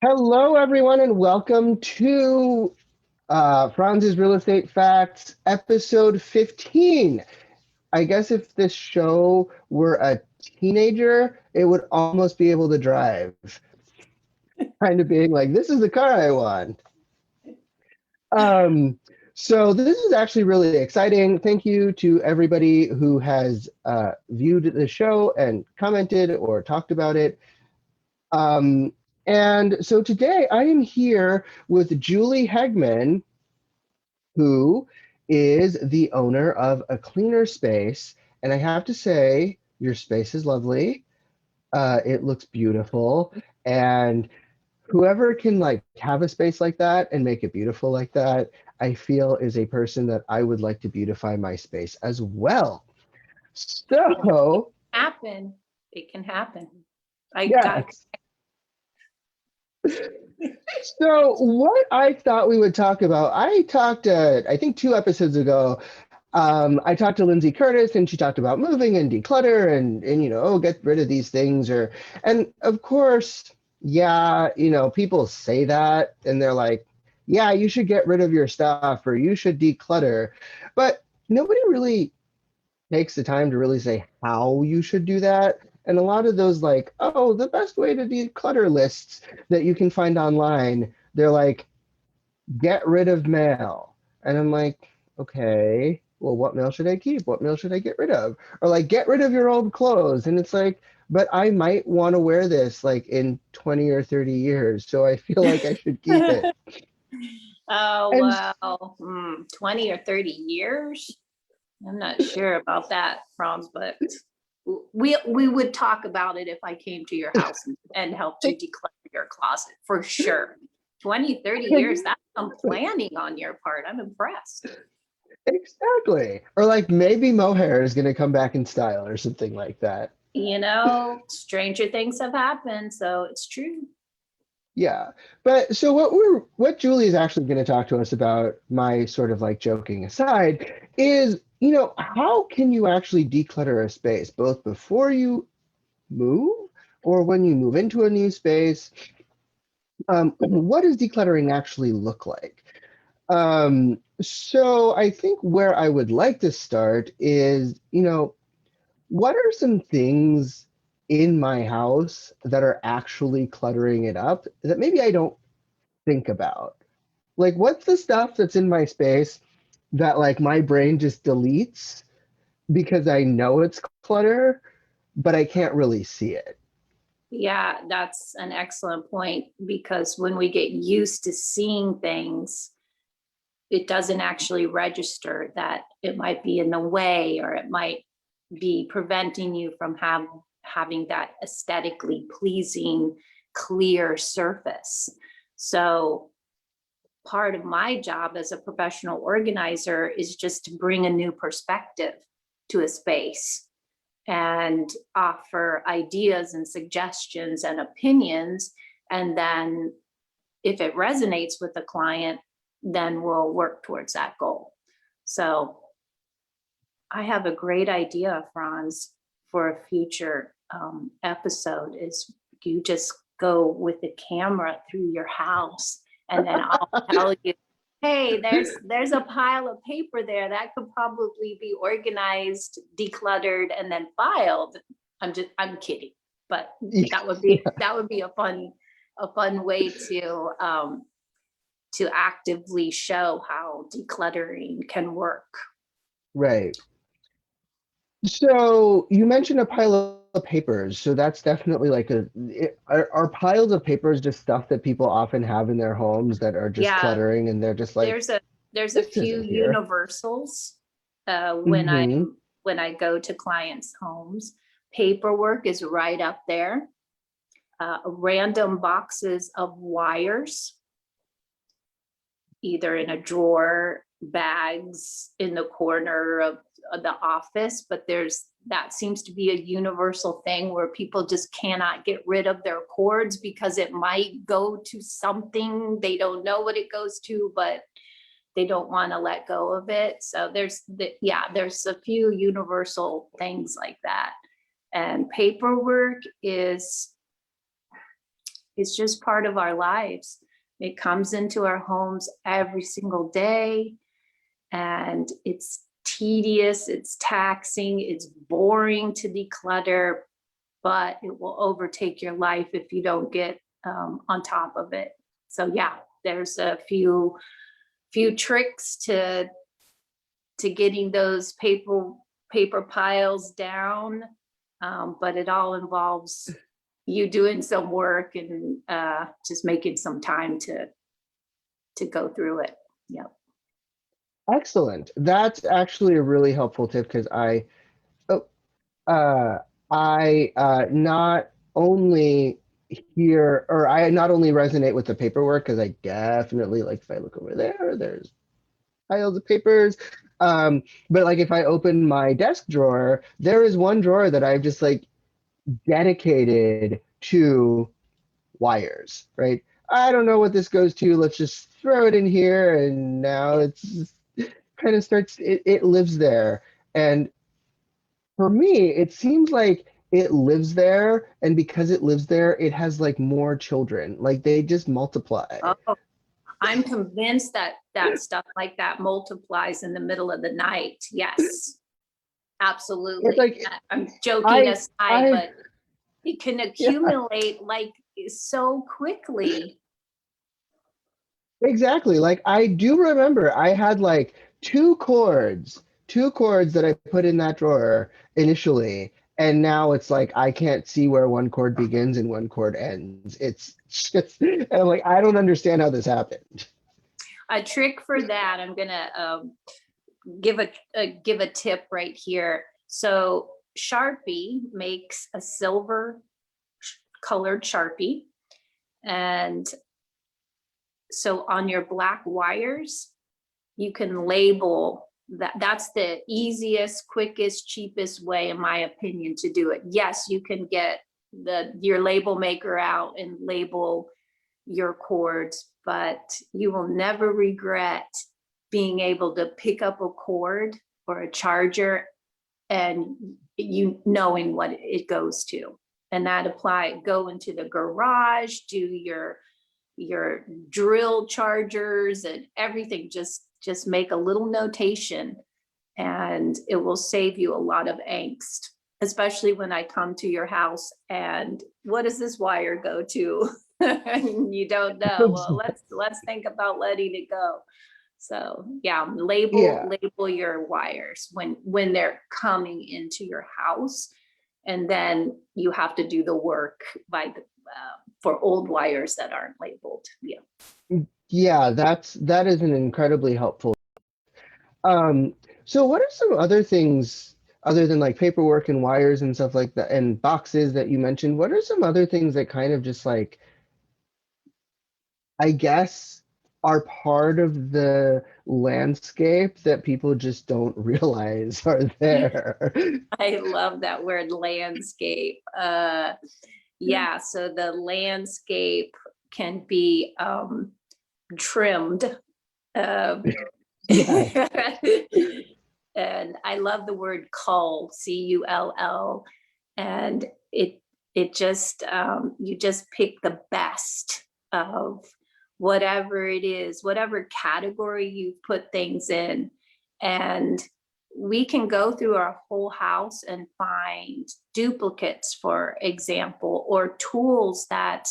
Hello, everyone, and welcome to Franz's Real Estate Facts, episode 15. I guess if this show were a teenager, it would almost be able to drive. Kind of being like, this is the car I want. Um, so this is actually really exciting. Thank you to everybody who has viewed the show and commented or talked about it. Um, and so today I am here with Julie Hegeman, who is the owner of a cleaner space. And I have to say, your space is lovely. It looks beautiful. And whoever can like have a space like that and make it beautiful like that, I feel is a person that I would like to beautify my space as well. So, Happen. It can happen. I got yes. So what I thought we would talk about, I talked, I think 2 episodes ago, I talked to Lindsay Curtis and she talked about moving and declutter and oh, get rid of these things and of course, yeah, people say that and they're like, yeah, you should get rid of your stuff or you should declutter, but nobody really takes the time to really say how you should do that. And a lot of those, like, oh, the best way to declutter lists that you can find online, they're like, get rid of mail. And I'm like, okay, well, what mail should I keep? What mail should I get rid of? Or like, get rid of your old clothes. And it's like, but I might want to wear this like in 20 or 30 years. So I feel like I should keep it. Oh, And well, 20 or 30 years. I'm not sure about that, Franz, but we would talk about it if I came to your house and helped you declutter your closet for sure. 20, 30 years, that's some planning on your part. I'm impressed. exactly. Or like maybe mohair is going to come back in style or something like that. Stranger things have happened, so it's true. Yeah. But so what Julie is actually going to talk to us about, my sort of like joking aside, is, how can you actually declutter a space both before you move or when you move into a new space? What does decluttering actually look like? So I think where I would like to start is, what are some things in my house that are actually cluttering it up that maybe I don't think about? Like, what's the stuff that's in my space that like my brain just deletes because I know it's clutter, but I can't really see it? Yeah, that's an excellent point because when we get used to seeing things, it doesn't actually register that it might be in the way or it might be preventing you from having that aesthetically pleasing, clear surface. So part of my job as a professional organizer is just to bring a new perspective to a space and offer ideas and suggestions and opinions. And then if it resonates with the client, then we'll work towards that goal. So I have a great idea, Franz, for a future episode is you just go with the camera through your house and then I'll tell you, hey, there's a pile of paper there that could probably be organized, decluttered, and then filed. I'm kidding, but that would be a fun way to actively show how decluttering can work. Right. So you mentioned a pile of papers. So that's definitely like are piles of papers just stuff that people often have in their homes that are just Yeah, cluttering and they're just like, there's a this few isn't here. universals Hmm. when I go to clients' homes. Paperwork is right up there. Random boxes of wires, either in a drawer, bags in the corner of the office, but that seems to be a universal thing where people just cannot get rid of their cords because it might go to something. They don't know what it goes to, but they don't want to let go of it. So there's a few universal things like that. And paperwork is It's just part of our lives. It comes into our homes every single day, and it's tedious, it's taxing, it's boring to declutter, but it will overtake your life if you don't get on top of it. So yeah, there's a few tricks to getting those paper piles down, but it all involves you doing some work and just making some time to go through it. Yep. Excellent. That's actually a really helpful tip because oh, I not only hear, or I not only resonate with the paperwork, because I definitely, like, if I look over there, there's piles of papers. But like if I open my desk drawer, there is one drawer that I've just like dedicated to wires, right? I don't know what this goes to. Let's just throw it in here. And now it's kind of starts, it lives there. And for me, it seems like it lives there. And because it lives there, it has like more children. Like they just multiply. Oh, I'm convinced that stuff like that multiplies in the middle of the night. Yes, absolutely. It's like I'm joking I aside, I but it can yeah, accumulate like so quickly. exactly. Like I do remember I had like two cords that I put in that drawer initially, and now it's like I can't see where one cord begins and one cord ends. It's just, and I'm like, I don't understand how this happened. A trick for that, I'm gonna give a tip right here. So Sharpie makes a silver colored Sharpie, and so on your black wires, you can label that. That's the easiest, quickest, cheapest way, in my opinion, to do it. Yes, you can get your label maker out and label your cords, but you will never regret being able to pick up a cord or a charger and you knowing what it goes to. And that go into the garage, do your drill chargers and everything. Just make a little notation, and it will save you a lot of angst, especially when I come to your house and what does this wire go to? And you don't know. Well, let's think about letting it go. So yeah, Yeah. label your wires when they're coming into your house, and then you have to do the work for old wires that aren't labeled. Yeah. Yeah, that is an incredibly helpful. So what are some other things other than like paperwork and wires and stuff like that and boxes that you mentioned? What are some other things that kind of just like, I guess, are part of the landscape that people just don't realize are there? I love that word, landscape. Yeah, so the landscape can be trimmed. Uh, Yeah. and I love the word cull, cull, and it just you just pick the best of whatever it is, whatever category you put things in, and we can go through our whole house and find duplicates, for example, or tools that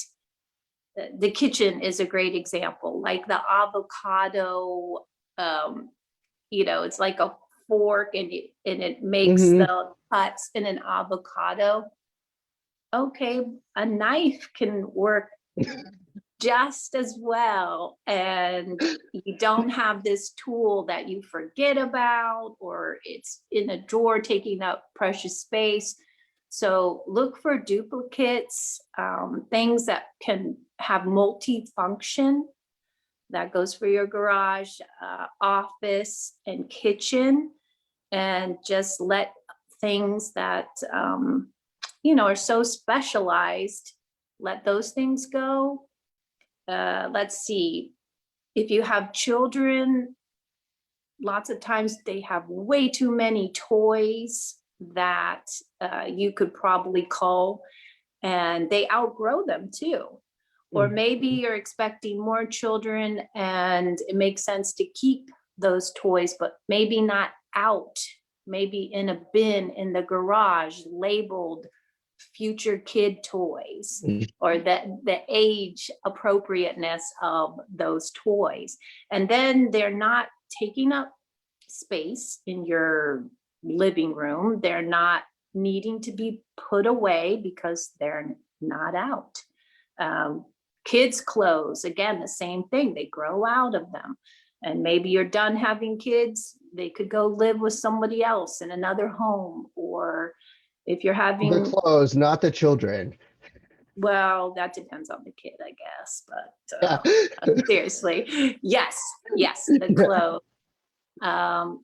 the kitchen is a great example, like the avocado, um, it's like a fork and it makes Hmm. the cuts in an avocado. Okay, a knife can work just as well, and you don't have this tool that you forget about or it's in a drawer taking up precious space. So look for duplicates, things that can have multi-function. That goes for your garage, office, and kitchen. And just let things that are so specialized, let those things go. Let's see, if you have children, lots of times they have way too many toys that you could probably cull, and they outgrow them too. Or maybe you're expecting more children and it makes sense to keep those toys, but maybe not out, maybe in a bin in the garage labeled future kid toys, or the age appropriateness of those toys. And then they're not taking up space in your living room. They're not needing to be put away because they're not out. Kids' clothes, again, the same thing. They grow out of them. And maybe you're done having kids, they could go live with somebody else in another home. Or if you're having The clothes, not the children. well, that depends on the kid, I guess, but Yeah. seriously, yes, the clothes.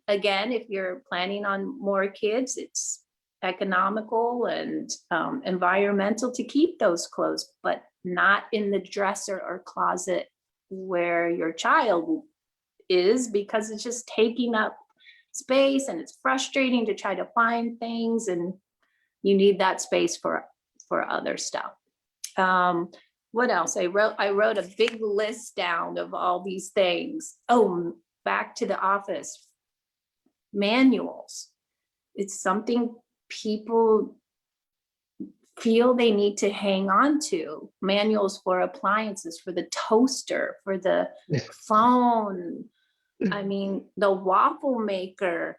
Again, if you're planning on more kids, it's economical and environmental to keep those clothes, but not in the dresser or closet where your child is, because it's just taking up space and it's frustrating to try to find things, and you need that space for other stuff. What else? I wrote a big list down of all these things. Oh, back to the office. Manuals. It's something people feel they need to hang on to. Manuals for appliances, for the toaster, for the phone. I mean, the waffle maker.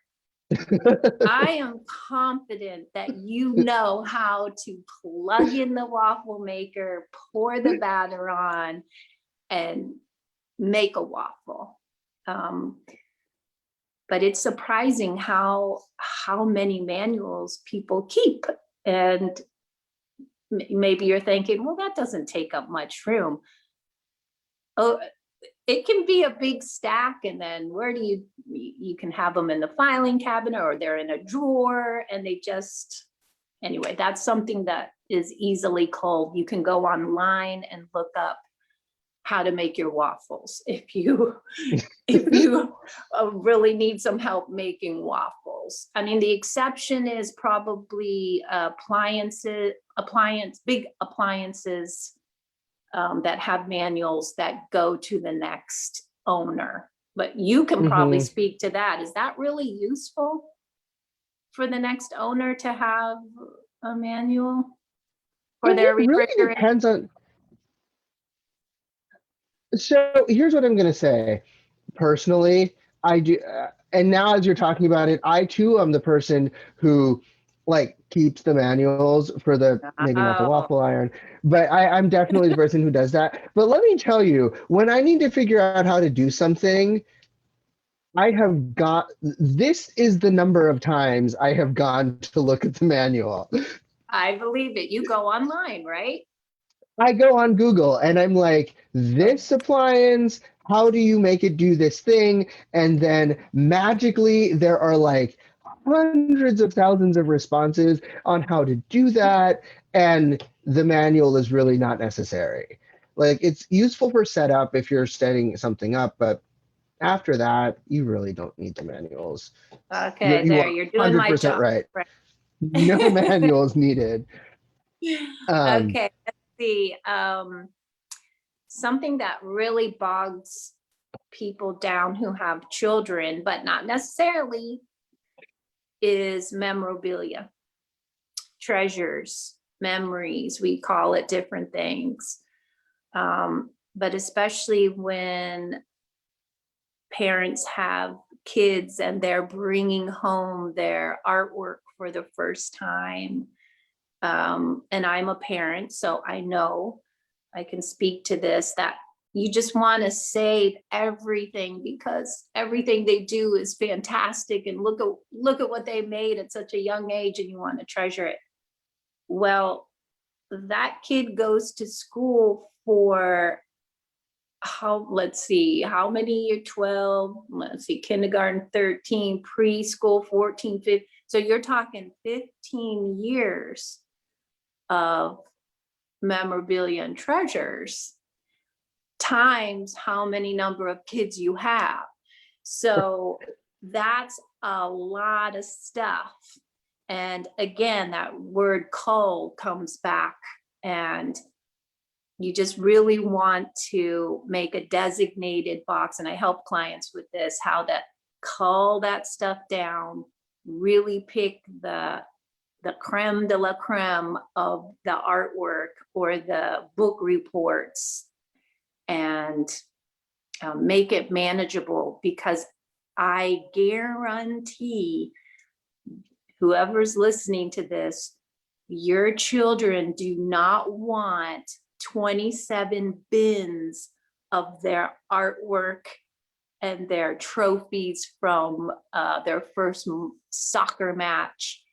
I am confident that you know how to plug in the waffle maker, pour the batter on, and make a waffle. But it's surprising how many manuals people keep. And maybe you're thinking, well, that doesn't take up much room. Oh, it can be a big stack, and then where do you can have them in the filing cabinet, or they're in a drawer, and they just, anyway, that's something that is easily culled. You can go online and look up how to make your waffles if you really need some help making waffles. I mean, the exception is probably big appliances that have manuals that go to the next owner. But you can probably speak to that. Is that really useful for the next owner to have a manual for their refrigerator? Really depends on. So here's what I'm going to say. Personally, I do, and now as you're talking about it, I too am the person who like keeps the manuals for the, maybe not the waffle iron, but I'm definitely the person who does that. But let me tell you, when I need to figure out how to do something, this is the number of times I have gone to look at the manual. I believe it. You go online, right? I go on Google and I'm like, this appliance, how do you make it do this thing? And then magically there are like hundreds of thousands of responses on how to do that. And the manual is really not necessary. Like, it's useful for setup if you're setting something up, but after that, you really don't need the manuals. Okay, you're doing my 100% job. right. No manuals needed. Okay, let's see. Something that really bogs people down who have children, but not necessarily, is memorabilia, treasures, memories. We call it different things. But especially when parents have kids and they're bringing home their artwork for the first time. And I'm a parent, so I know I can speak to this, that you just want to save everything because everything they do is fantastic, and look at what they made at such a young age, and you want to treasure it. Well, that kid goes to school for let's see, how many years? 12, let's see, kindergarten 13, preschool 14, 15. So you're talking 15 years of memorabilia and treasures times how many number of kids you have. So that's a lot of stuff. And again, that word cull comes back, and You just really want to make a designated box, and I help clients with this, how to cull that stuff down, really pick the creme de la creme of the artwork or the book reports, and make it manageable, because I guarantee whoever's listening to this, your children do not want 27 bins of their artwork and their trophies from their first soccer match.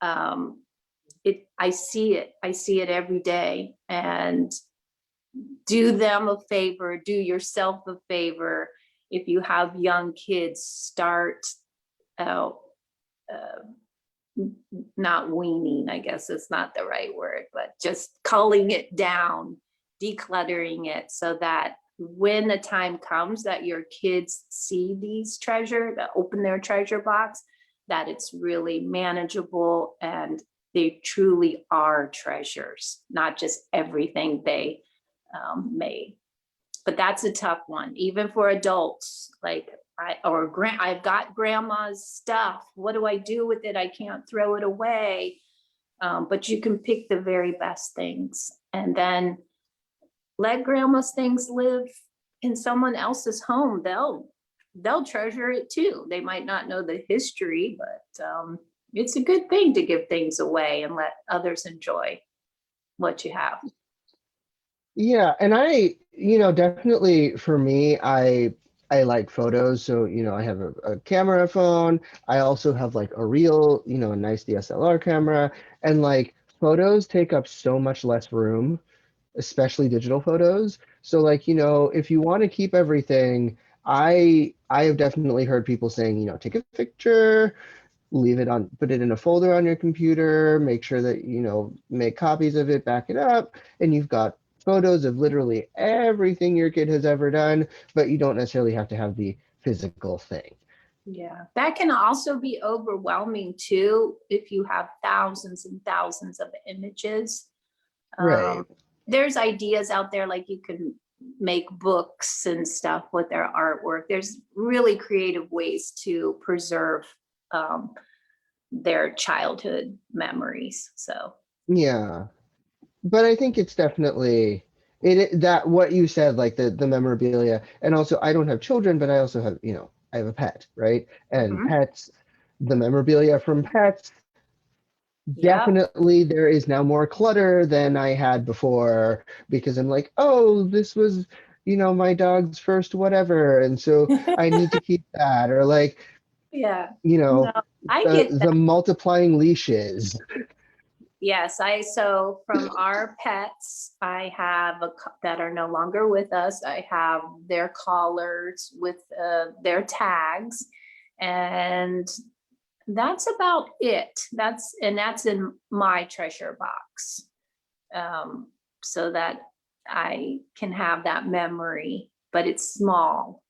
I see it every day. And do them a favor, do yourself a favor. If you have young kids, start out, not weaning, I guess it's not the right word, but just culling it down, decluttering it, so that when the time comes that your kids see these that open their treasure box, that it's really manageable and they truly are treasures, not just everything they made. But that's a tough one, even for adults. Like I've got grandma's stuff. What do I do with it? I can't throw it away. But you can pick the very best things, and then let grandma's things live in someone else's home. They'll treasure it too. They might not know the history, but it's a good thing to give things away and let others enjoy what you have. Yeah, and definitely for me, I like photos. So, I have a camera phone. I also have like a real, a nice DSLR camera. And like photos take up so much less room, especially digital photos. So like, if you want to keep everything, I have definitely heard people saying, take a picture, put it in a folder on your computer, make sure that, make copies of it, back it up, and you've got photos of literally everything your kid has ever done, but you don't necessarily have to have the physical thing. Yeah, that can also be overwhelming too, if you have thousands and thousands of images. Right. There's ideas out there, like you can make books and stuff with their artwork. There's really creative ways to preserve their childhood memories. So Yeah. But I think it's definitely that what you said, like the memorabilia, and also I don't have children, but I also have, I have a pet, right? And mhm. pets, the memorabilia from pets, Yep. definitely there is now more clutter than I had before, because I'm like, oh, this was, my dog's first whatever, and so I need to keep that, or like, Yeah. you No, know, I the get that. the multiplying leashes. Yes, so from our pets, I have that are no longer with us. I have their collars with their tags, and that's about it. That's in my treasure box, um, so that I can have that memory. But it's small.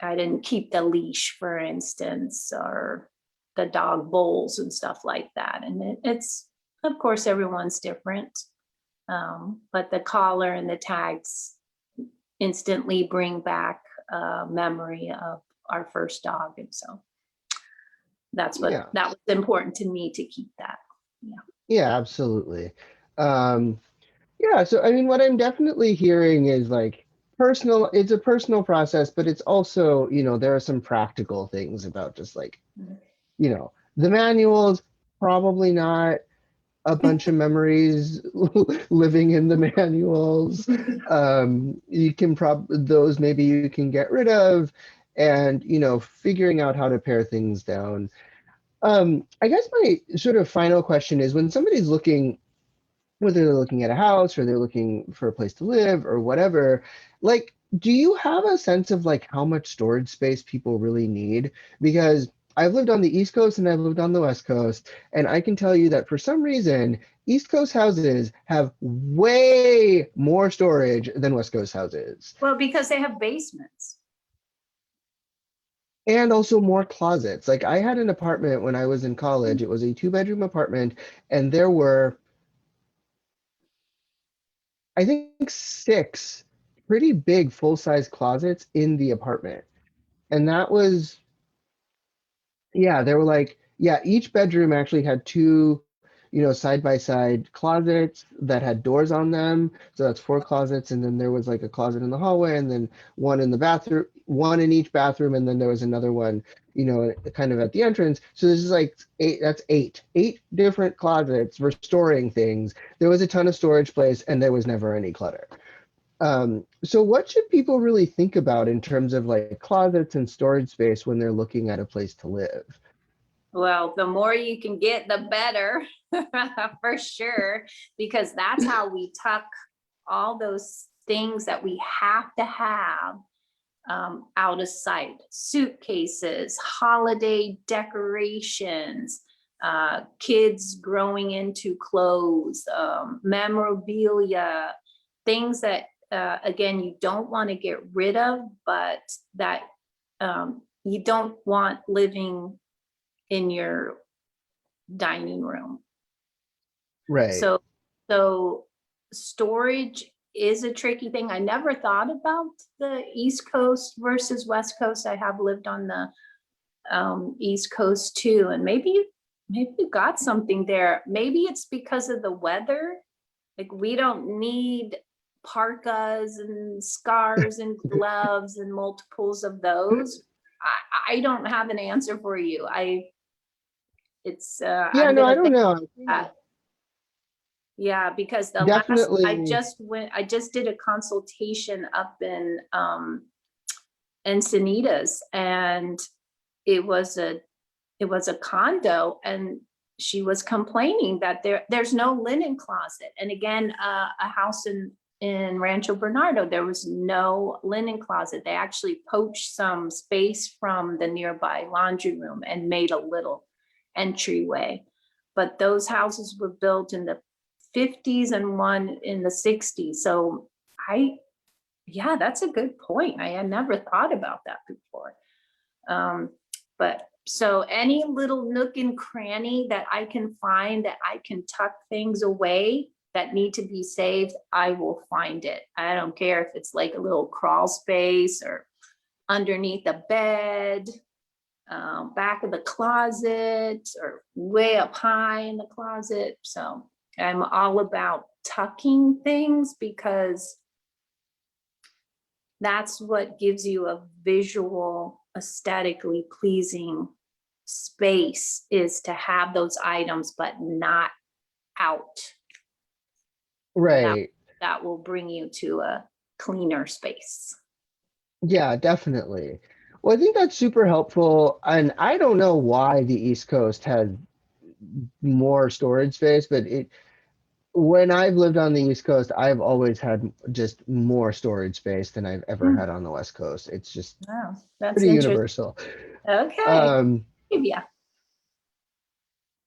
I didn't keep the leash, for instance, or the dog bowls and stuff like that. And it's, of course, everyone's different. But the collar and the tags instantly bring back a memory of our first dog. And so that Yeah. was important to me, to keep that. Yeah. Yeah, absolutely. Um, yeah, so I mean, what I'm definitely hearing is like it's a personal process, but it's also, there are some practical things about just like, the manuals, probably not a bunch of memories living in the manuals. You can those maybe you can get rid of, and, figuring out how to pare things down. I guess my sort of final question is, when somebody's looking, whether they're looking at a house or they're looking for a place to live or whatever, like, do you have a sense of like how much storage space people really need? Because I've lived on the East Coast and I've lived on the West Coast, and I can tell you that for some reason, East Coast houses have way more storage than West Coast houses, Well, because they have basements. and also more closets. Like, I had an apartment when I was in college, it was a two-bedroom apartment, and there were I think 6 pretty big full-size closets in the apartment. And that was, yeah, they were like, yeah, each bedroom actually had 2, side by side closets that had doors on them. So that's 4 closets. And then there was like a closet in the hallway, and then one in the bathroom, one in each bathroom. And then there was another one, kind of at the entrance. So this is like 8, that's 8 different closets for storing things. There was a ton of storage space, and there was never any clutter. So what should people really think about in terms of like closets and storage space when they're looking at a place to live? Well, the more you can get, the better, for sure, because that's how we tuck all those things that we have to have out of sight. Suitcases, holiday decorations, kids growing into clothes, memorabilia, things that, again, you don't want to get rid of, but that you don't want living in your dining room. Right. So storage is a tricky thing. I never thought about the East Coast versus West Coast. I have lived on the East Coast too, and maybe you got something there. Maybe it's because of the weather. Like, we don't need parkas and scarves and gloves and multiples of those. I don't have an answer for you. Yeah, I'm no, I gonna don't think know. I think that. Yeah, because definitely. I just did a consultation up in Encinitas, and it was a condo, and she was complaining that there's no linen closet. And again, a house in Rancho Bernardo, there was no linen closet. They actually poached some space from the nearby laundry room and made a little entryway. But those houses were built in the 50s and one in the 60s. So yeah, that's a good point. I had never thought about that before. But so any little nook and cranny that I can find that I can tuck things away that need to be saved, I will find it. I don't care if it's like a little crawl space or underneath the bed, back of the closet, or way up high in the closet. So I'm all about tucking things, because that's what gives you a visual, aesthetically pleasing space, is to have those items, but not out. And Right. that will bring you to a cleaner space. Yeah, definitely. Well, I think that's super helpful. And I don't know why the East Coast has more storage space, but when I've lived on the East Coast, I've always had just more storage space than I've ever Hmm. had on the West Coast. It's just Wow, that's pretty interesting. universal. Okay. Um, Yeah.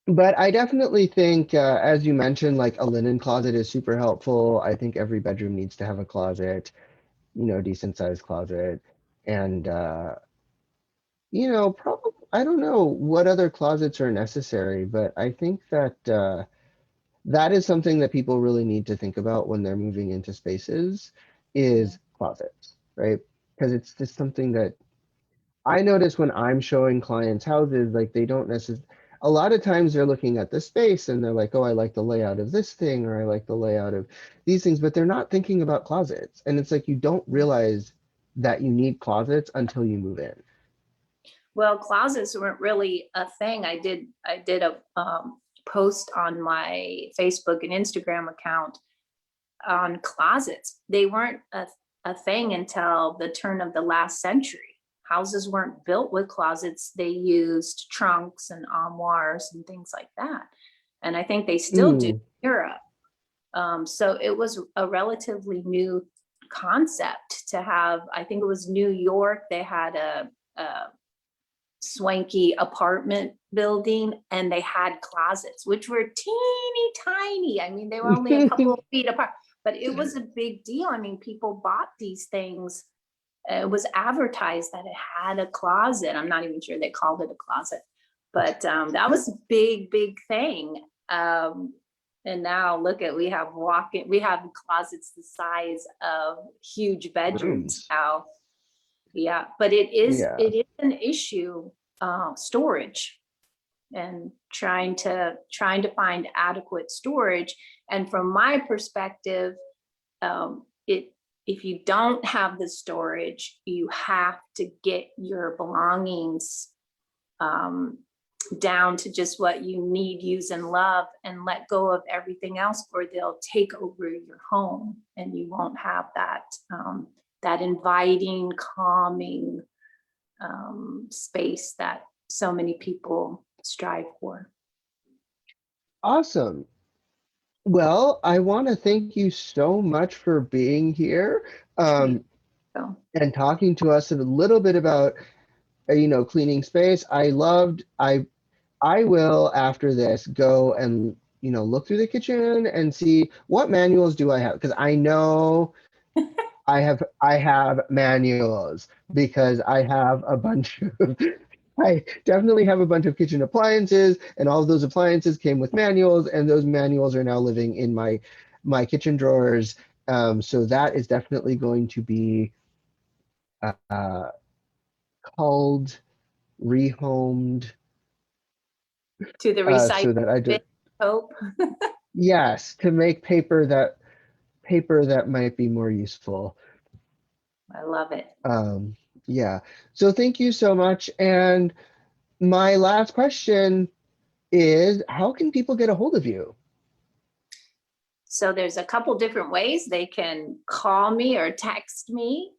but I definitely think, as you mentioned, like a linen closet is super helpful. I think every bedroom needs to have a closet, decent sized closet. And, probably, I don't know what other closets are necessary, but I think that that is something that people really need to think about when they're moving into spaces Yeah. is closets, right? Because it's just something that I notice when I'm showing clients houses, like they don't necessarily, a lot of times they're looking at the space and they're like, oh, I like the layout of this thing, or I like the layout of these things, but they're not thinking about closets. And it's like you don't realize that you need closets until you move in. Well, closets weren't really a thing. I did a post on my Facebook and Instagram account on closets. They weren't a thing until the turn of the last century. Houses weren't built with closets. They used trunks and armoires and things like that. And I think they still do in Mm, Europe. So it was a relatively new concept to have. I think it was New York. They had a swanky apartment building, and they had closets, which were teeny tiny. I mean, they were only a couple of feet apart, but it was a big deal. I mean, people bought these things. It was advertised that it had a closet. I'm not even sure they called it a closet, but that was a big thing. And now look at, we have closets the size of huge bedrooms Rooms. now. Yeah, but it Yeah. is an issue, storage, and trying to find adequate storage. And from my perspective, it if you don't have the storage, you have to get your belongings down to just what you need, use, and love, and let go of everything else, or they'll take over your home, and you won't have that inviting, calming space that so many people strive for. Awesome. Well, I want to thank you so much for being here, So, and talking to us a little bit about, cleaning space. I will, after this, go and, look through the kitchen and see what manuals do I have, because I know I have manuals, because I have a bunch of I definitely have a bunch of kitchen appliances, and all of those appliances came with manuals, and those manuals are now living in my kitchen drawers. So that is definitely going to be uh, culled, rehomed, to the so recycle that I bin, do. hope. Yes, to make paper that might be more useful. I love it. Um, yeah. So thank you so much. And my last question is, how can people get a hold of you? So there's a couple different ways. They can call me or text me.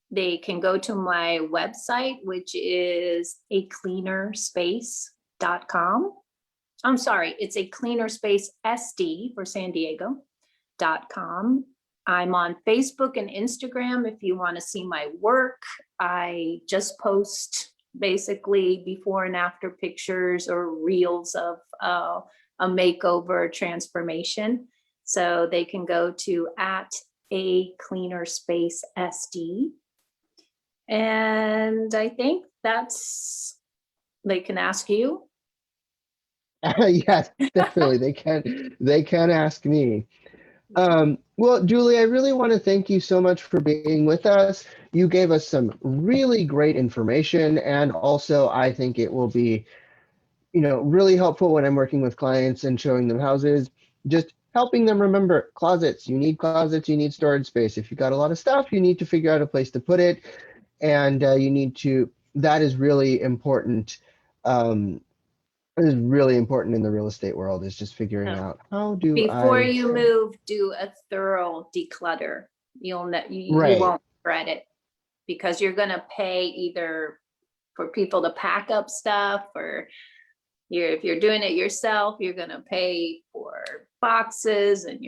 They can go to my website, which is acleanerspace.com. I'm sorry, it's a cleaner space SD for San Diego.com. I'm on Facebook and Instagram if you want to see my work. I just post basically before and after pictures or reels of a makeover transformation. So they can go to at a cleaner space SD. And I think they can ask you. Yes, definitely. They can ask me. Well, Julie, I really want to thank you so much for being with us. You gave us some really great information, and also I think it will be, really helpful when I'm working with clients and showing them houses, just helping them remember closets. You need closets, you need storage space. If you've got a lot of stuff, you need to figure out a place to put it, and that is really important. Um, it is really important in the real estate world, is just figuring out, how do Before I, you move, do a thorough declutter. You right. won't regret it, because you're gonna pay either for people to pack up stuff, or if you're doing it yourself, you're gonna pay for boxes, and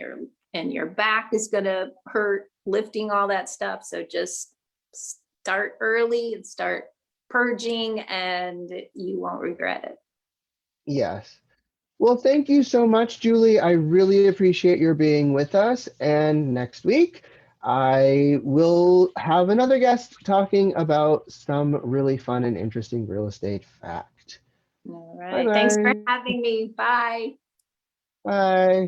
your back is gonna hurt lifting all that stuff. So just start early and start purging, and you won't regret it. Yes. Well, thank you so much, Julie. I really appreciate your being with us. And next week, I will have another guest talking about some really fun and interesting real estate fact. All Bye right. Thanks for bye. having me. Bye. Bye.